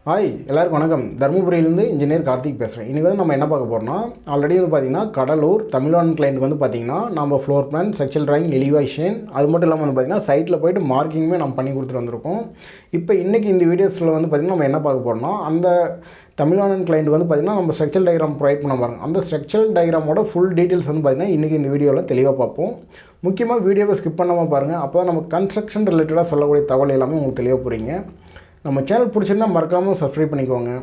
Hi எல்லாருக்கும் வணக்கம். தர்மபுரியிலேருந்து engineer Karthik பேசுகிறேன். இன்றைக்கி வந்து நம்ம என்ன பார்க்க போகிறோம்னா, ஆல்ரெடி வந்து பார்த்திங்கன்னா கடலூர் தமிழ்நாடு கிளைண்ட்டுக்கு வந்து பார்த்திங்கன்னா நம்ம floor plan, structural drawing, elevation அது மட்டும் இல்லாமல் வந்து பார்த்திங்கன்னா சைட்டில் போய்ட்டு மார்க்கிங்குமே நம்ம பண்ணி கொடுத்துட்டு வந்திருக்கோம். இப்போ இன்றைக்கி இந்த வீடியோஸில் வந்து பார்த்திங்கன்னா நம்ம என்ன பார்க்க போகிறோம்னா, அந்த தமிழ்நாடு கிளைண்ட்டுக்கு வந்து பார்த்திங்கன்னா நம்ம ஸ்ட்ரக்சரல் டயக்ராம் ப்ரொவைட் பண்ண பாருங்க. அந்த ஸ்ட்ரக்சரல் டயக்ராமோட ஃபுல் டீட்டெயில்ஸ் வந்து பார்த்திங்கன்னா இன்றைக்கி இந்த வீடியோவில் தெளிவாக பார்ப்போம். முக்கியமாக வீடியோவை ஸ்கிப் பண்ணாமல் பாருங்கள். அப்போ தான் நம்ம கன்ஸ்ட்ரக்ஷன் ரிலேட்டடாக சொல்லக்கூடிய தகவல் எல்லாமே உங்களுக்கு தெளிவாக புரியுங்க. நம்ம சேனல் பிடிச்சிருந்தா மறக்காமல் சப்ஸ்கிரைப் பண்ணிக்கோங்க.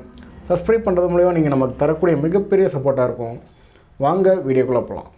சப்ஸ்கிரைப் பண்ணுறது மூலிமா நீங்கள் நமக்கு தரக்கூடிய மிகப்பெரிய சப்போர்ட்டாக இருக்கும். வாங்க வீடியோக்குள்ளே போகலாம்.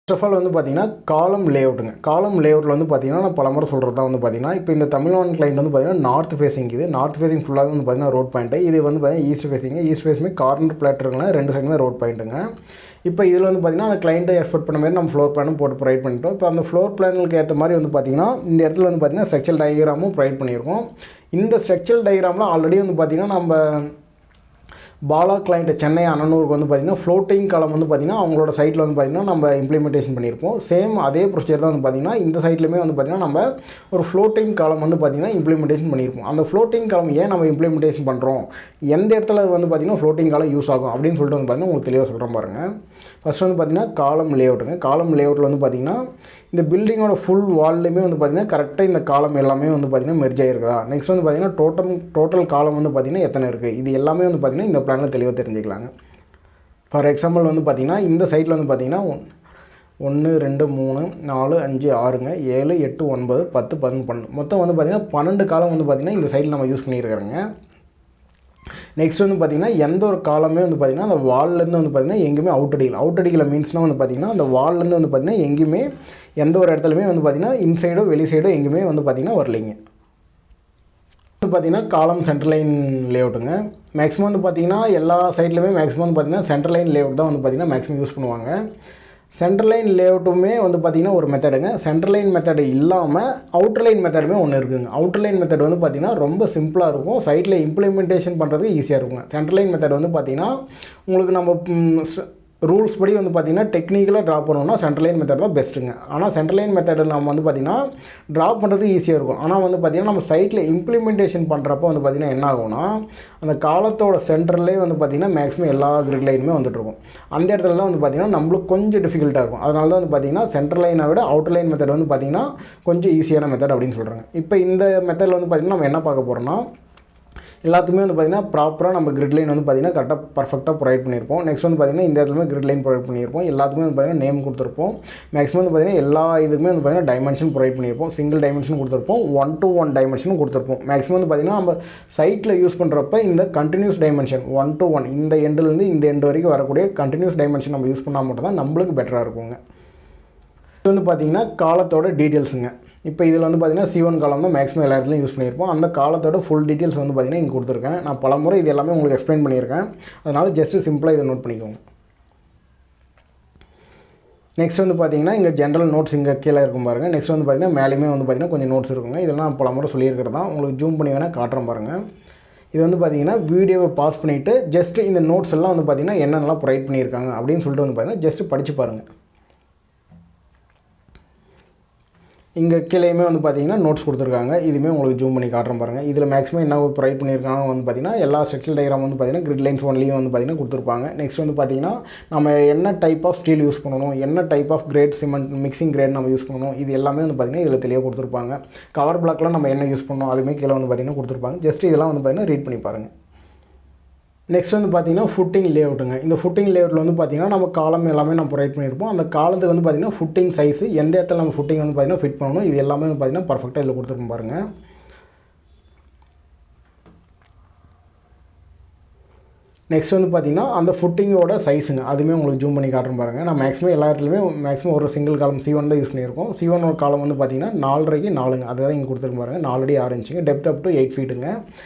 ஃபர்ஸ்ட் ஆஃப் ஆல் வந்து பார்த்திங்கன்னா காலம் லேஅவுட்டுங்க. காலம் லேஅவுட்டில் வந்து பார்த்திங்கன்னா நான் பலமுறை சொல்கிறது தான் வந்து பார்த்திங்கன்னா, இப்போ இந்த தமிழ்நாடு கிளைண்ட் வந்து பார்த்திங்கன்னா நார்த் ஃபேஸிங். இது நார்த் ஃபேஸிங் ஃபுல்லாக வந்து பார்த்திங்கன்னா ரோட் பாயிண்ட்டு. இது வந்து பார்த்திங்கன்னா ஈஸ்ட் ஃபேஸிங்க. ஈஸ்ட் ஃபேஸுமே கார்னர் பிளாட் இருக்குங்க, ரெண்டு சைடுமே ரோட் பாயிண்ட்டுங்க. இப்போ இதில் வந்து பார்த்திங்கன்னா அந்த கிளைண்ட்டை எக்ஸ்பெக்ட் பண்ண மாதிரி நம்ம ஃப்ளோர் பிளானும் போட்டு ப்ரொவைட் பண்ணிட்டோம். இப்போ அந்த ஃப்ளோர் பிளானுக்கு ஏற்ற மாதிரி வந்து பார்த்திங்கன்னா இந்த இடத்துல வந்து பார்த்திங்கன்னா ஸ்ட்ரக்சரல் டயக்ராமும் ப்ரொவைட் பண்ணியிருக்கோம். இந்த ஸ்ட்ரக்சரல் டயக்ராமில் ஆல்ரெடி வந்து பார்த்திங்கன்னா நம்ம பாலா கிளைண்ட் சென்னை அண்ணனூருக்கு வந்து பார்த்திங்கன்னா ஃப்ளோட்டிங் காலம் வந்து பார்த்திங்கன்னா அவங்களோட சைட்டில் வந்து பார்த்திங்கன்னா நம்ம இம்ப்ளிமெண்டேஷன் பண்ணியிருப்போம். சேம் அதே ப்ரொசீஜர் தான் வந்து பார்த்திங்கன்னா இந்த சைட்லையுமே வந்து பார்த்திங்கன்னா நம்ம ஒரு ஃப்ளோட்டிங் காலம் வந்து பார்த்திங்கன்னா இம்ப்ளிமெண்டேஷன் பண்ணியிருப்போம். அந்த ஃப்ளோட்டிங் காலம் ஏன் நம்ம இம்ப்ளிமெண்டேஷன் பண்ணுறோம், எந்த இடத்துல வந்து பார்த்திங்கன்னா ஃப்ளோட்டிங் காலம் யூஸ் ஆகும் அப்படின்னு சொல்லிட்டு வந்து பார்த்திங்கன்னா உங்களுக்கு தெளிவாக சொல்கிறேன் பாருங்கள். ஃபஸ்ட் வந்து பார்த்திங்கன்னா காலம் லேஅவுட்டுங்க. காலம் லேஅவுட்டில் வந்து பார்த்திங்கன்னா இந்த பில்டிங்கோட ஃபுல் வால்லையுமே வந்து பார்த்திங்கன்னா கரெக்டாக இந்த காலம் எல்லாமே வந்து பார்த்திங்கன்னா மெர்ஜ் ஆகிருக்குதா. நெக்ஸ்ட் வந்து பார்த்திங்கன்னா டோட்டல் காலம் வந்து பார்த்திங்கன்னா எத்தனை இருக்குது, இது எல்லாமே வந்து பார்த்திங்கன்னா இந்த பிளானில் தெளிவாக தெரிஞ்சுக்கலாங்க. ஃபார் எக்ஸாம்பிள் வந்து பார்த்திங்கன்னா இந்த சைட்டில் வந்து பார்த்திங்கன்னா 1 2 3 4 5 6 7 8 9 10 11 12 மொத்தம் வந்து பார்த்திங்கன்னா 12 காலம் வந்து பார்த்திங்கன்னா இந்த சைட்டில் நம்ம யூஸ் பண்ணியிருக்கிறோங்க. நெக்ஸ்ட் வந்து பார்த்திங்கன்னா எந்த ஒரு காலமே வந்து பார்த்திங்கன்னா அந்த வால்லேருந்து வந்து பார்த்திங்கன்னா எங்கேயுமே அவுட்டடிக்கல மீன்ஸ்னால் வந்து பார்த்திங்கன்னா அந்த வால்லேருந்து வந்து பார்த்திங்கன்னா எங்கேயுமே எந்த ஒரு இடத்துலையுமே வந்து பார்த்திங்கன்னா இன்சைடோ வெளி சைடோ எங்கேயுமே வந்து பார்த்திங்கன்னா வரலைங்க. வந்து பார்த்திங்கன்னா காலம் சென்ட்ரல் லைன் லேஅவுட்டுங்க. மேக்ஸிமம் வந்து பார்த்திங்கன்னா எல்லா சைட்லையுமே மேக்ஸிமம் வந்து பார்த்திங்கன்னா சென்ட்ரல் லைன் லேஅவுட் தான் வந்து பார்த்திங்கன்னா மேக்ஸிமம் யூஸ் பண்ணுவாங்க. சென்ட்ரல் லைன் லேஅவுட்டுமே வந்து பார்த்திங்கன்னா ஒரு மெத்தடுங்க. சென்ட்ரல் லைன் மெத்தடு இல்லாமல் அவுட்டர் லைன் மெத்தடுமே ஒன்று இருக்குதுங்க. அவுட்டர் லைன் மெத்தட் வந்து பார்த்திங்கன்னா ரொம்ப சிம்பிளாக இருக்கும், சைட்டில் இம்ப்ளிமெண்டேஷன் பண்ணுறதுக்கு ஈஸியாக இருக்குங்க. சென்ட்ரல் லைன் மெத்தட் வந்து பார்த்திங்கன்னா உங்களுக்கு நம்ம ரூல்ஸ் படி வந்து பார்த்திங்கன்னா டெக்னிக்கலாக ட்ரா பண்ணணும்னா சென்ட்ரல் லைன் மெத்தட் தான் பெஸ்ட்டுங்க. ஆனால் சென்ட்ரல் லைன் மெத்தட் நம்ம வந்து பார்த்திங்கன்னா ட்ரா பண்ணுறதுக்கு ஈஸியாக இருக்கும். ஆனால் வந்து பார்த்திங்கன்னா நம்ம சைட்டில் இம்ப்ளிமெண்டேஷன் பண்ணுறப்போ வந்து பார்த்திங்கன்னா என்ன ஆகும்னா அந்த காலத்தோட சென்டர்லேயே வந்து பார்த்திங்கன்னா மேக்ஸிமம் எல்லா கிரிட் லைனுமே வந்துட்டுருக்கும். அந்த இடத்துல தான் வந்து பார்த்திங்கன்னா நம்மளுக்கு கொஞ்சம் டிஃபிகல்ட்டாக இருக்கும். அதனால தான் வந்து பார்த்திங்கன்னா சென்ட்ரல் லைனை விட அவுட்டர் லைன் மெத்தட் வந்து பார்த்திங்கன்னா கொஞ்சம் ஈஸியான மெத்தட் அப்படின்னு சொல்கிறாங்க. இப்போ இந்த மெத்தடில் வந்து பார்த்திங்கன்னா நம்ம என்ன பார்க்க போகிறோம்னா, எல்லாத்துக்குமே வந்து பார்த்திங்கன்னா ப்ராப்பராக நம்ம கிரிட் லைன் வந்து பார்த்திங்கன்னா கரெக்டாக பர்ஃபெக்டாக ப்ரொவைட் பண்ணியிருப்போம். நெக்ஸ்ட் வந்து பார்த்திங்கன்னா இந்த இடத்துல கிரிட் லைன் ப்ரொவைட் பண்ணியிருப்போம். எல்லாத்துக்குமே வந்து பார்த்திங்கன்னா நேம் கொடுத்துருப்போம். மேக்ஸிமம் வந்து பார்த்திங்கன்னா எல்லா இதுக்குமே வந்து பார்த்திங்கன்னா டைமென்ஷன் ப்ரொவைட் பண்ணியிருப்போம். சிங்கிள் டைமென்ஷன் கொடுத்துருப்போம், 1:1 டைமென்ஷனும் கொடுத்துருப்போம். மேக்ஸிமம் வந்து பார்த்திங்கன்னா நம்ம சைட்டில் யூஸ் பண்ணுறப்ப இந்த கண்டினியூஸ் டைமென்ஷன் 1:1 இந்த எண்டுலேருந்து இந்த எண்டு வரைக்கும் வரக்கூடிய கண்டினியூஸ் டைமென்ஷன் நம்ம யூஸ் பண்ணால் மட்டும் தான் நம்மளுக்கு பெட்டராக இருக்குங்க. இது வந்து பார்த்திங்கன்னா காலத்தோட டீட்டெயில்ஸுங்க. இப்போ இதில் வந்து பார்த்திங்கன்னா C1 காலம் தான் மேக்ஸிமம் எல்லா இடத்துலையும் யூஸ் பண்ணியிருப்போம். அந்த காலத்தோட ஃபுல் டீட்டெயில்ஸ் வந்து பார்த்திங்கன்னா இங்கே கொடுத்துருக்கேன். நான் பல முறை இது எல்லாமே உங்களுக்கு எக்ஸ்பிளைன் பண்ணியிருக்கேன். அதனால் ஜஸ்ட்டு சிம்பிளாக இதை நோட் பண்ணிக்கோங்க. நெக்ஸ்ட் வந்து பார்த்திங்கன்னா இங்கே ஜென்ரல் நோட்ஸ் இங்கே கீழே இருக்கும் பாருங்கள். நெக்ஸ்ட் வந்து பார்த்திங்கன்னா மேலேயுமே வந்து பார்த்திங்கன்னா கொஞ்சம் நோட்ஸ் இருக்குங்க. இதெல்லாம் நான் பல முறை சொல்லியிருக்கிறது தான். உங்களுக்கு ஜூம் பண்ணி வேணால் காட்டுறேன் பாருங்கள். இது வந்து பார்த்திங்கன்னா வீடியோவை பாஸ் பண்ணிவிட்டு ஜஸ்ட்டு இந்த நோட்ஸ் எல்லாம் வந்து பார்த்திங்கன்னா என்னென்னலாம் ப்ரொவைட் பண்ணியிருக்காங்க அப்படின்னு சொல்லிட்டு வந்து பார்த்திங்கன்னா ஜஸ்ட்டு படித்து பாருங்கள். இங்கே கீழேயுமே வந்து பார்த்திங்கன்னா நோட்ஸ் கொடுத்துருக்காங்க. இதுவுமே உங்களுக்கு ஜூம் பண்ணி காட்டுறேன் பாருங்கள். இதில் மேக்ஸிமம் என்ன ப்ரொவைட் பண்ணியிருக்காங்க வந்து பார்த்திங்கன்னா எல்லா ஸ்ட்ரக்சரல் டயக்ராம் வந்து பார்த்திங்கன்னா கிரிட் லைன்ஸ் ஒன்லையும் வந்து பார்த்திங்கன்னா கொடுத்துருப்பாங்க. நெக்ஸ்ட் வந்து பார்த்திங்கன்னா நம்ம என்ன டைப் ஆஃப் ஸ்டீல் யூஸ் பண்ணணும், என்ன type of grade cement mixing grade நம்ம யூஸ் பண்ணணும், இது எல்லாமே வந்து பார்த்திங்கன்னா இதில் தெளிவாக கொடுத்துருப்பாங்க. கவர் பிளாக்லாம் நம்ம என்ன யூஸ் பண்ணணும் அதுவுமே கீழே வந்து பார்த்திங்கன்னா கொடுத்துருப்பாங்க. ஜஸ்ட் இதெல்லாம் வந்து பார்த்திங்கன்னா ரீட் பண்ணி பாருங்கள். நெக்ஸ்ட் வந்து பார்த்திங்கன்னா ஃபுட்டிங் லேஅவுட்டுங்க. இந்த ஃபுட்டிங் லேஅவுட்டில் வந்து பார்த்திங்கன்னா நம்ம காலம் எல்லாமே நம்ம ப்ரொவைட் பண்ணியிருப்போம். அந்த காலத்துக்கு வந்து பார்த்திங்கன்னா ஃபுட்டிங் சைஸு எந்த இடத்துல நம்ம ஃபுட்டிங் வந்து பார்த்திங்கன்னா ஃபிட் பண்ணணும் இது எல்லாமே வந்து பார்த்திங்கன்னா பர்ஃபெக்டாக இதில் கொடுத்துருக்கோம் பாருங்கள். நெக்ஸ்ட் வந்து பார்த்திங்கன்னா அந்த ஃபுட்டிங்கோட சைஸுங்க அதுவுமே உங்களுக்கு ஜூம் பண்ணி காட்டுறேன் பாருங்கள். நான் மேக்ஸிமம் எல்லா இடத்துலையுமே மேக்ஸிமம் ஒரு சிங்கிள் காலம் C1 தான் யூஸ் பண்ணியிருக்கோம். C1 ஒரு காலம் வந்து பார்த்திங்கன்னா 4.5 4ங்க அதுதான் இங்கே கொடுத்துருக்க பாருங்கள். 4 அடி 6 இன்ச்சுங்க. டெப்த் அப் டு 8 ஃபீட்டுங்க.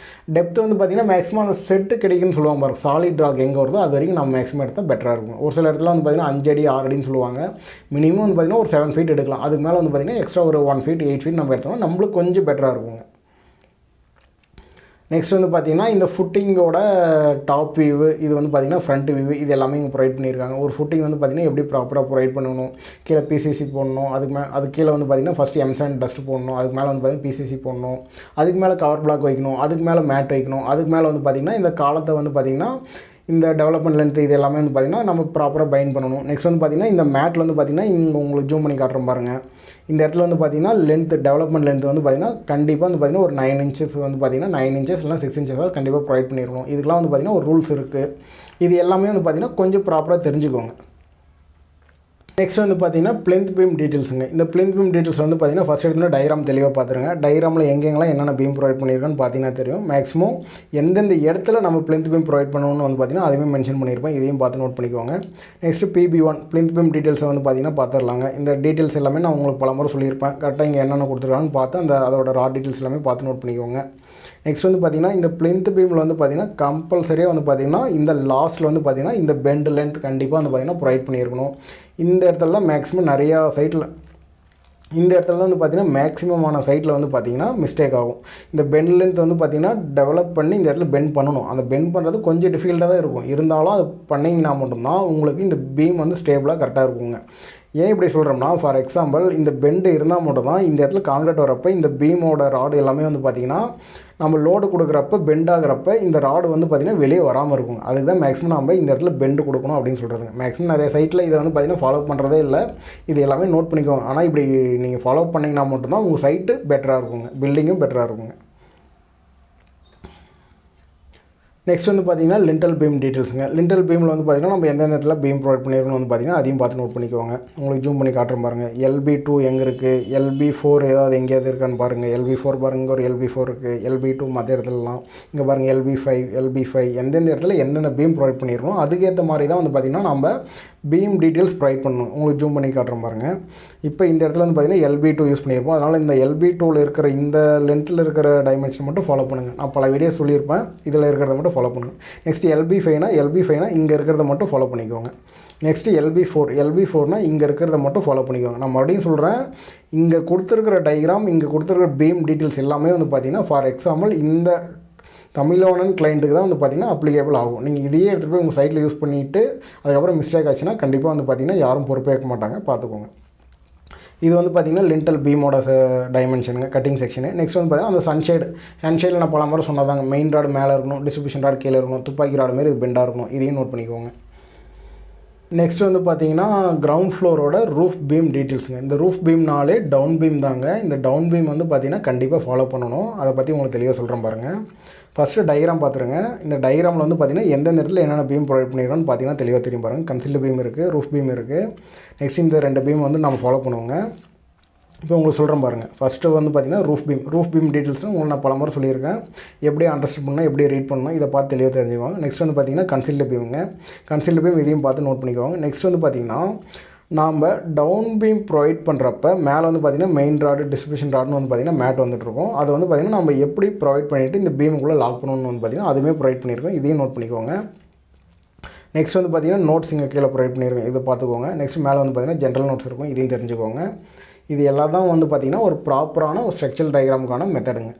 டெப்த் வந்து பார்த்திங்கன்னா மேக்ஸிமம் அந்த செட்டு கிடைக்குன்னு சொல்லுவாங்க பாருங்கள். சாலிட் ராக் எங்கே வருதோ அது வரைக்கும் நம்ம மேக்ஸிமம் எடுத்தால் பெட்டராக இருக்கும். ஒரு சில இடத்துல வந்து பார்த்திங்கன்னா 5 அடி 6 அடின்னு சொல்லுவாங்க. மினிமம் வந்து பார்த்திங்கன்னா ஒரு 7 ஃபீட் எடுக்கலாம். அதுக்கு மேலே வந்து பார்த்திங்கன்னா எக்ஸ்ட்ரா ஒரு 1 ஃபீட் 8 ஃபீட் நம்ம எடுத்தோம்னா நம்மளுக்கு கொஞ்சம் பெட்டராக இருக்குங்க. நெக்ஸ்ட் வந்து பார்த்திங்கன்னா இந்த ஃபுட்டிங்கோட டாப் வியூ, இது வந்து பார்த்திங்கன்னா ஃப்ரண்ட் வியூ, இது எல்லாமே இங்கே ப்ரொவைட் பண்ணியிருக்காங்க. ஒரு ஃபுட்டிங் வந்து பார்த்திங்கன்னா எப்படி ப்ராப்பராக ப்ரொவைட் பண்ணணும், கீழே பிசிசி போடணும், அதுக்கு கீழே வந்து பார்த்திங்கன்னா ஃபஸ்ட்டு எம்சாண்ட் டஸ்ட் போடணும், அதுக்கு மேலே வந்து பார்த்திங்கன்னா பிசிசி போடணும், அதுக்கு மேலே கவர் பிளாக் வைக்கணும், அதுக்கு மேலே மேட் வைக்கணும், அதுக்கு மேலே வந்து பார்த்திங்கன்னா இந்த காலத்தை வந்து பார்த்திங்கன்னா இந்த டெவலப்மெண்ட் லென்த் இது எல்லாமே வந்து பார்த்திங்கன்னா நம்ம ப்ராப்பராக பைண்ட் பண்ணணும். நெக்ஸ்ட் வந்து பார்த்திங்கன்னா இந்த மேட்டில் வந்து பார்த்திங்கன்னா இங்கே உங்களுக்கு ஜூம் பண்ணி காட்டுறோம் பாருங்கள். இந்த இடத்துல வந்து பார்த்திங்கன்னா லென்த் டெவலப்மெண்ட் லென்த் வந்து பார்த்திங்கன்னா கண்டிப்பாக வந்து பார்த்திங்கன்னா ஒரு 9 இன்ச்சஸ் வந்து பார்த்திங்கன்னா 9 இன்ச்சஸ் இல்லை 6 இன்ச்சஸாக கண்டிப்பாக ப்ரொவைட் பண்ணியிருக்கணும். இதுக்கெலாம் வந்து பார்த்திங்கன்னா ஒரு ரூல்ஸ் இருக்குது. இது எல்லாமே வந்து பார்த்திங்கன்னா கொஞ்சம் ப்ராப்பராக தெரிஞ்சுக்கோங்க. நெக்ஸ்ட் வந்து பார்த்திங்கன்னா பிளிந்த் பீம் டீட்டெயில்ஸுங்க. இந்த பிளிந்த் பீம் டீட்டெயில்ஸ் வந்து பார்த்திங்கன்னா ஃபஸ்ட் எடுத்துனா டயக்ராம் தெளிவாக பார்த்துருங்க. டயக்ராமில் எங்கெங்கெல்லாம் என்னென்ன பீம் ப்ரொவைட் பண்ணியிருக்கான்னு பார்த்தீங்கன்னா தெரியும். மேக்ஸிமம் எந்தெந்த இடத்துல நம்ம பிளிந்த் பீம் ப்ரொவைட் பண்ணணும்னு வந்து பார்த்திங்கன்னா அதுவுமே மென்ஷன் பண்ணியிருப்பேன். இதையும் பார்த்து நோட் பண்ணிக்கோங்க. நெக்ஸ்ட்டு PB1 பிளிந்த் பீம் டீட்டெயில்ஸை வந்து பார்த்திங்கன்னா பார்த்துடலாங்க. இந்த டீட்டெயில்ஸ் எல்லாமே நான் உங்களுக்கு பல முறை சொல்லியிருப்பேன். கரெக்டாக இங்கே என்னென்ன கொடுத்துருக்காங்கன்னு பார்த்து அதோட ரா டீட்டெயில்ஸ் எல்லாமே பார்த்து நோட் பண்ணிக்கோங்க. நெக்ஸ்ட் வந்து பார்த்திங்கன்னா இந்த பிளிந்த் பீமில் வந்து பார்த்திங்கன்னா கம்பல்சரியாக வந்து பார்த்திங்கன்னா இந்த லாஸ்ட்டில் வந்து பார்த்திங்கன்னா இந்த பெண்ட் லென்த் கண்டிப்பாக வந்து பார்த்திங்கன்னா ப்ரொவைட் பண்ணியிருக்கணும். இந்த இடத்துல தான் மேக்ஸிமம் நிறையா சைட்டில் இந்த இடத்துல தான் வந்து பார்த்திங்கன்னா மேக்ஸிமமான சைட்டில் வந்து பார்த்திங்கன்னா மிஸ்டேக் ஆகும். இந்த பெண்ட் லென்த் வந்து பார்த்திங்கன்னா டெவலப் பண்ணி இந்த இடத்துல பெண்ட் பண்ணணும். அந்த பெண்ட் பண்ணுறது கொஞ்சம் டிஃபிகல்ட்டாக தான் இருக்கும். இருந்தாலும் அது பண்ணிங்கன்னா மட்டும்தான் உங்களுக்கு இந்த பீம் வந்து ஸ்டேபிளாக கரெக்டாக இருக்குங்க. ஏன் இப்படி சொல்கிறோம்னா, ஃபார் எக்ஸாம்பிள் இந்த பெண்டு இருந்தால் மட்டும் தான் இந்த இடத்துல காங்கிரீட் வரப்போ இந்த பீமோட ராடு எல்லாமே வந்து பார்த்திங்கன்னா நம்ம லோடு கொடுக்குறப்ப பெண்ட் ஆகிறப்ப இந்த ராடு வந்து பார்த்திங்கன்னா வெளியே வராமல் இருக்கும். அதுக்கு தான் மேக்ஸிமம் நம்ம இந்த இடத்துல பெண்டு கொடுக்கணும் அப்படின்னு சொல்கிறதுங்க. மேக்ஸிமம் நிறைய சைட்டில் இதை வந்து பார்த்திங்கன்னா ஃபாலோ பண்ணுறதே இல்லை. இது எல்லாமே நோட் பண்ணிக்கோங்க. ஆனால் இப்படி நீங்கள் ஃபாலோ பண்ணிங்கன்னா மட்டும்தான் உங்கள் சைட்டு பெட்டராக இருக்குங்க, பில்டிங்கும் பெட்டராக இருக்குங்க. நெக்ஸ்ட் வந்து பார்த்திங்கன்னா லிண்டல் பீம் டீட்டெயில்ஸுங்க. லிண்டல் பீமில் வந்து பார்த்திங்கன்னா நம்ம எந்தெந்த இடத்துல பீம் ப்ரொவைட் பண்ணியிருக்கணும் வந்து பார்த்திங்கன்னா அதையும் பார்த்து நோட் பண்ணிக்கோங்க. உங்களுக்கு ஜூம் பண்ணி காட்டுறேன் பாருங்கள். LB2 எங்கே இருக்குது, LB4 ஏதாவது எங்கேயாவது இருக்கான்னு பாருங்கள். LB4 பாருங்கள், ஒரு LB4 இருக்குது. LB2 மற்ற இடத்துலலாம் இங்கே பாருங்கள். LB5 எந்தெந்த இடத்துல எந்தெந்த பீம் ப்ரொவைட் பண்ணியிருக்கணும் அதுக்கேற்ற மாதிரி தான் வந்து பார்த்திங்கன்னா நம்ம பீம் டீட்டெயில்ஸ் ப்ரொவைட் பண்ணணும். உங்களுக்கு ஜூம் பண்ணி காட்டுறேன் பாருங்கள். இப்போ இந்த இடத்துல வந்து பார்த்திங்கன்னா LB2 யூஸ் பண்ணியிருப்போம். அதனால் இந்த LB2வில் இருக்கிற இந்த லென்த்தில் இருக்கிற டைமென்ஷன் மட்டும் ஃபாலோ பண்ணுங்கள். நான் பல வீடியோ சொல்லியிருப்பேன், இதில் இருக்கிறத மட்டும் ஃபாலோ பண்ணுங்கள். நெக்ஸ்ட் LB5னா இங்கே இருக்கிறத மட்டும் ஃபாலோ பண்ணிக்கோங்க. நெக்ஸ்ட்டு LB4னா இங்கே இருக்கிறத மட்டும் ஃபாலோ பண்ணிக்கோங்க. நான் மறுபடியும் சொல்கிறேன், இங்கே கொடுத்துருக்கிற டயக்ராம், இங்கே கொடுத்துருக்கிற பீம் டீட்டெயில்ஸ் எல்லாமே வந்து பார்த்திங்கன்னா ஃபார் எக்ஸாம்பிள் இந்த தமிழோனன் கிளைண்ட்டுக்கு தான் வந்து பார்த்திங்கன்னா அப்ளிகேபிள் ஆகும். நீங்கள் இதையே எடுத்துகிட்டு போய் உங்கள் சைட்டில் யூஸ் பண்ணிவிட்டு அதுக்கப்புறம் மிஸ்டேக் ஆச்சுன்னா கண்டிப்பாக வந்து பார்த்திங்கன்னா யாரும் பொறுப்பேற்க மாட்டாங்க, பார்த்துக்கோங்க. இது வந்து பார்த்திங்கன்னா லிண்டல் பீமோட டைமென்ஷனுங்க, கட்டிங் செக்ஷனு. நெக்ஸ்ட் வந்து பார்த்திங்கன்னா அந்த சன்ஷேடில் நான் பல முறை சொன்னதாங்க, மெயின் ராடு மேலே இருக்கணும், டிஸ்ட்ரிபியூஷன் ராடு கீழே இருக்கணும், துப்பாக்கி ராடு மாரி இது பெண்டாக இருக்கணும். இதையும் நோட் பண்ணிக்கோங்க. நெக்ஸ்ட் வந்து பார்த்திங்கன்னா கிரவுண்ட் ஃப்ளோரோட ரூஃப் பீம் டீட்டெயில்ஸுங்க. இந்த ரூஃப் பீம்னாலே டவுன் பீம் தாங்க. இந்த டவுன் பீம் வந்து பார்த்திங்கன்னா கண்டிப்பாக ஃபாலோ பண்ணணும். அதை பற்றி உங்களுக்கு தெளிவாக சொல்கிறேன் பாருங்கள். ஃபஸ்ட்டு டயக்ராம் பார்த்துருங்க. இந்த டயக்ராமில் வந்து பார்த்திங்கன்னா எந்தெந்த இடத்துல என்னென்ன பீம் ப்ரொவைட் பண்ணியிருக்கோன்னு பார்த்திங்கன்னா தெளிவாக தெரியும் பாருங்கள். கன்சில்டு பீம் இருக்குது, ரூஃப் பீம் இருக்குது. நெக்ஸ்ட் இந்த 2 பீம் வந்து நம்ம ஃபாலோ பண்ணுவோங்க. இப்போ உங்களுக்கு சொல்கிறேன் பாருங்கள். ஃபஸ்ட்டு வந்து பார்த்திங்கன்னா ரூஃப் பீம் டீட்டெயில்ஸ்னு உங்களுக்கு நான் பல முறை சொல்லியிருக்கேன். எப்படி அண்டர்ஸ்டாண்ட் பண்ணணும், எப்படி ரீட் பண்ணணும், இதை பார்த்து தெளிவாக தெரிஞ்சுக்குவாங்க. நெக்ஸ்ட் வந்து பார்த்திங்கன்னா கன்சில்டு பீம் இதையும் பார்த்து நோட் பண்ணிக்குவாங்க. நெக்ஸ்ட் வந்து பார்த்திங்கன்னா நாம் டவுன் பீம் ப்ரொவைட் பண்ணுறப்ப மேலே வந்து பார்த்திங்கன்னா மெயின் ராடு, டிஸ்ட்ரிபியூஷன் ராடுன்னு வந்து பார்த்திங்கன்னா மேட் வந்துட்டுருக்கோம். அது வந்து பார்த்திங்கன்னா நம்ம எப்படி ப்ரொவைட் பண்ணிவிட்டு இந்த பீமுக்குள்ளே லாக் பண்ணணும்னு வந்து பார்த்திங்கன்னா அதுவுமே ப்ரொவைட் பண்ணியிருக்கோம். இதையும் நோட் பண்ணிக்கோங்க. நெக்ஸ்ட் வந்து பார்த்திங்கன்னா நோட்ஸ் இங்கே கீழே ப்ரொவைட் பண்ணியிருக்கோம், இதை பார்த்துக்கோங்க. நெக்ஸ்ட் மேலே வந்து பார்த்திங்கன்னா ஜென்ரல் நோட்ஸ் இருக்கும், இதையும் தெரிஞ்சுக்கோங்க. இது எல்லாம் தான் வந்து பார்த்திங்கன்னா ஒரு ப்ராப்பரான ஒரு ஸ்ட்ரக்சரல் டயக்ராமுக்கான மெத்தடுங்க.